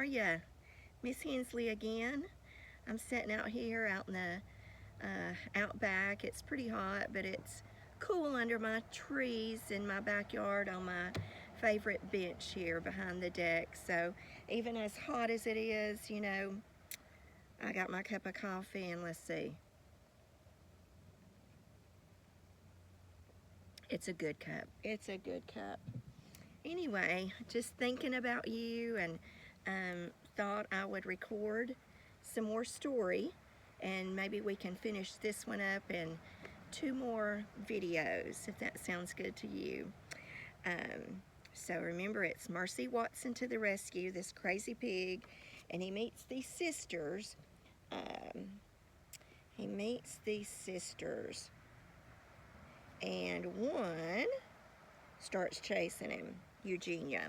are ya? Miss Hensley again. I'm sitting out here out in the out back. It's pretty hot, but it's cool under my trees in my backyard on my favorite bench here behind the deck. So even as hot as it is, you know, I got my cup of coffee and let's see. It's a good cup. It's a good cup. Anyway, just thinking about you and thought I would record some more story and maybe we can finish this one up in 2 more videos if that sounds good to you. So remember, it's Mercy Watson to the rescue, this crazy pig, and he meets these sisters. And one starts chasing him, Eugenia.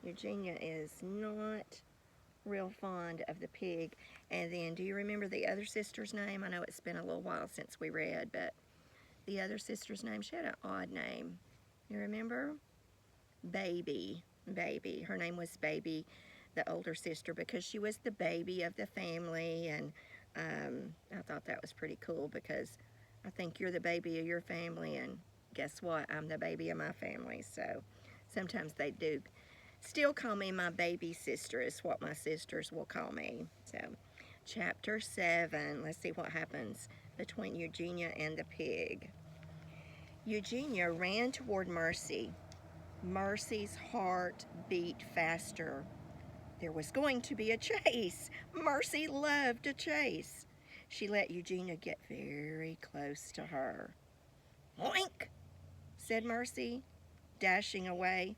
Eugenia is not real fond of the pig. And then, do you remember the other sister's name? I know it's been a little while since we read, but the other sister's name, she had an odd name. You remember? Baby. Baby. Her name was Baby, the older sister, because she was the baby of the family. And I thought that was pretty cool because I think you're the baby of your family, and guess what? I'm the baby of my family. So sometimes they do still call me my baby sister, is what my sisters will call me. So chapter 7, let's see what happens between Eugenia and the pig. Eugenia ran toward Mercy. Mercy's heart beat faster. There was going to be a chase. Mercy loved a chase. She let Eugenia get very close to her. Oink, said Mercy, dashing away.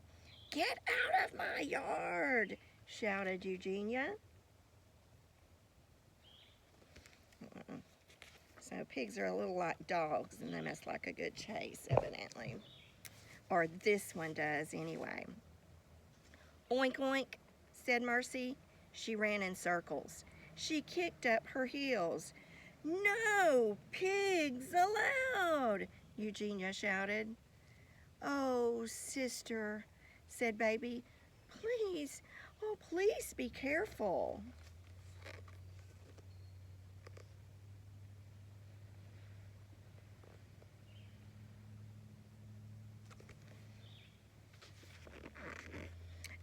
Get out of my yard, shouted Eugenia. So pigs are a little like dogs, and they must like a good chase, evidently. Or this one does, anyway. Oink, oink, said Mercy. She ran in circles. She kicked up her heels. No pigs allowed, Eugenia shouted. Oh, sister, said Baby. Please, oh, please be careful.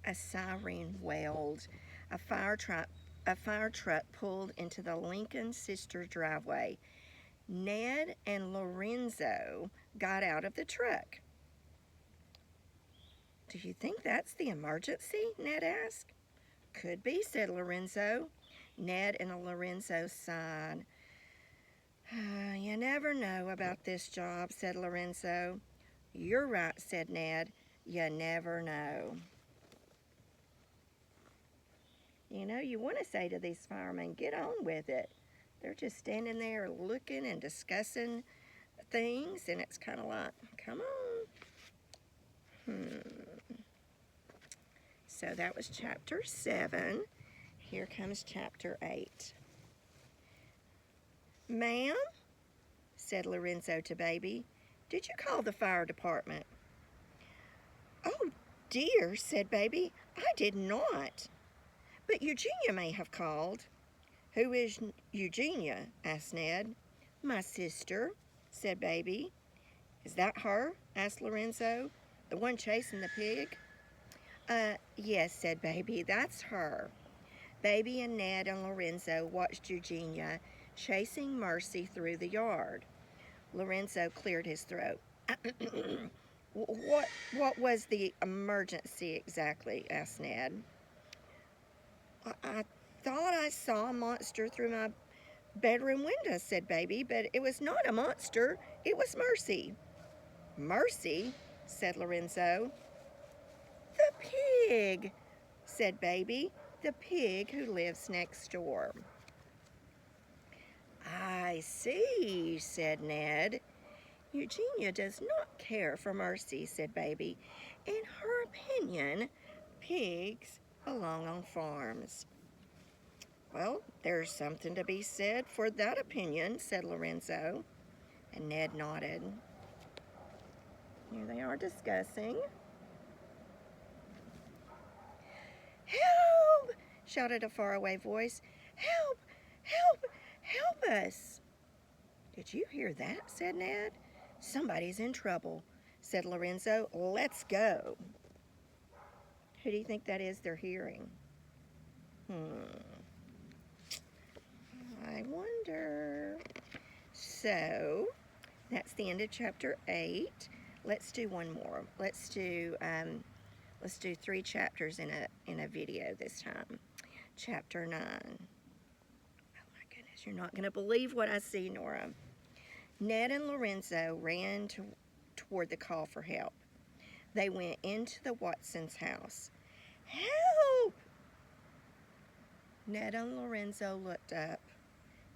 A siren wailed. A fire truck pulled into the Lincoln sister driveway. Ned and Lorenzo got out of the truck. Do you think that's the emergency? Ned asked. Could be, said Lorenzo. Ned and Lorenzo sighed. You never know about this job, said Lorenzo. You're right, said Ned. You never know. You know, you want to say to these firemen, get on with it. They're just standing there looking and discussing things, and it's kind of like, come on. So that was chapter 7. Here comes chapter 8. Ma'am, said Lorenzo to Baby, did you call the fire department? Oh, dear, said Baby, I did not. But Eugenia may have called. Who is Eugenia? Asked Ned. My sister, said Baby. Is that her? Asked Lorenzo. The one chasing the pig? Yes, said Baby, that's her. Baby and Ned and Lorenzo watched Eugenia chasing Mercy through the yard. Lorenzo cleared his throat. What was the emergency exactly? Asked Ned. I thought I saw a monster through my bedroom window, said Baby, but it was not a monster. It was Mercy. Mercy, said Lorenzo. The pig, said Baby, the pig who lives next door. I see, said Ned. Eugenia does not care for Mercy, said Baby. In her opinion, pigs belong on farms. Well, there's something to be said for that opinion, said Lorenzo. And Ned nodded. Here they are discussing. Help! shouted a faraway voice. Help! Help! Help us! Did you hear that? Said Ned. Somebody's in trouble, said Lorenzo. Let's go. Who do you think that is they're hearing? I wonder. So, that's the end of chapter 8. Let's do one more. Let's do 3 chapters in a video this time. Chapter 9. Oh my goodness, you're not going to believe what I see, Nora. Ned and Lorenzo ran toward the call for help. They went into the Watsons' house. Help! Ned and Lorenzo looked up.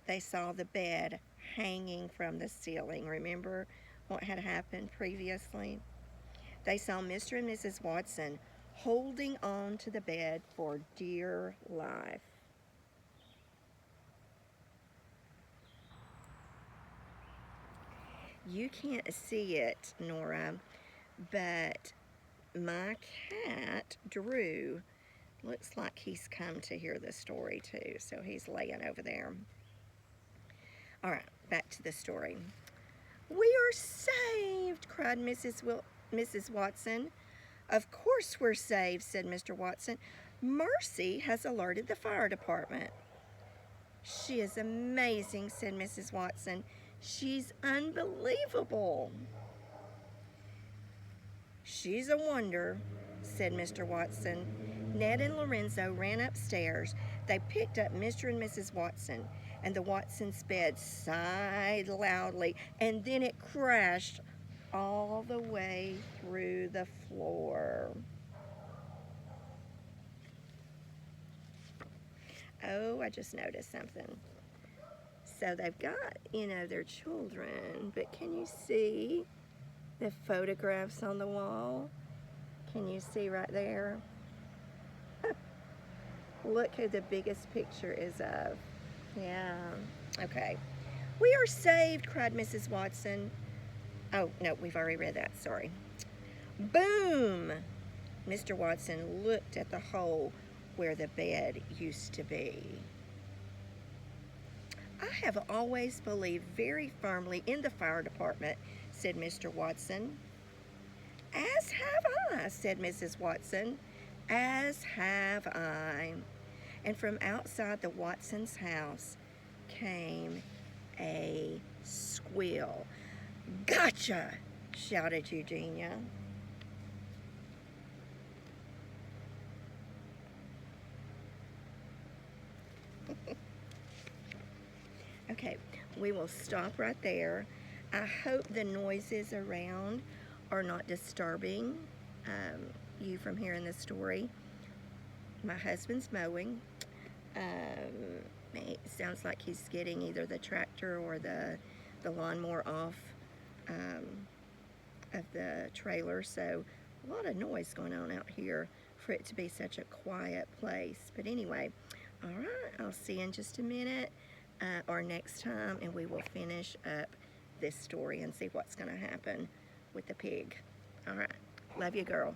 They saw the bed hanging from the ceiling. Remember what had happened previously? They saw Mr. and Mrs. Watson holding on to the bed for dear life. You can't see it, Nora, but my cat, Drew, looks like he's come to hear the story too, so he's laying over there. All right, back to the story. We are saved, cried Mrs. Watson. Of course we're saved, said Mr. Watson. Mercy has alerted the fire department. She is amazing, said Mrs. Watson. She's unbelievable. She's a wonder, said Mr. Watson. Ned and Lorenzo ran upstairs. They picked up Mr. and Mrs. Watson, and the Watsons' bed sighed loudly, and then it crashed all the way through the floor. Oh, I just noticed something. So they've got, their children, but can you see the photographs on the wall? Can you see right there? Look who the biggest picture is of. Yeah, okay. We are saved, cried Mrs. Watson. Oh, no, we've already read that, sorry. Boom! Mr. Watson looked at the hole where the bed used to be. I have always believed very firmly in the fire department, said Mr. Watson. As have I, said Mrs. Watson. As have I. And from outside the Watsons' house came a squeal. Gotcha! Shouted Eugenia. Okay, we will stop right there. I hope the noises around are not disturbing you from hearing the story. My husband's mowing. It sounds like he's getting either the tractor or the lawnmower off of the trailer, so a lot of noise going on out here for it to be such a quiet place. But anyway, all right, I'll see you in just a minute or next time, and we will finish up this story and see what's going to happen with the pig. All right, love you, girl.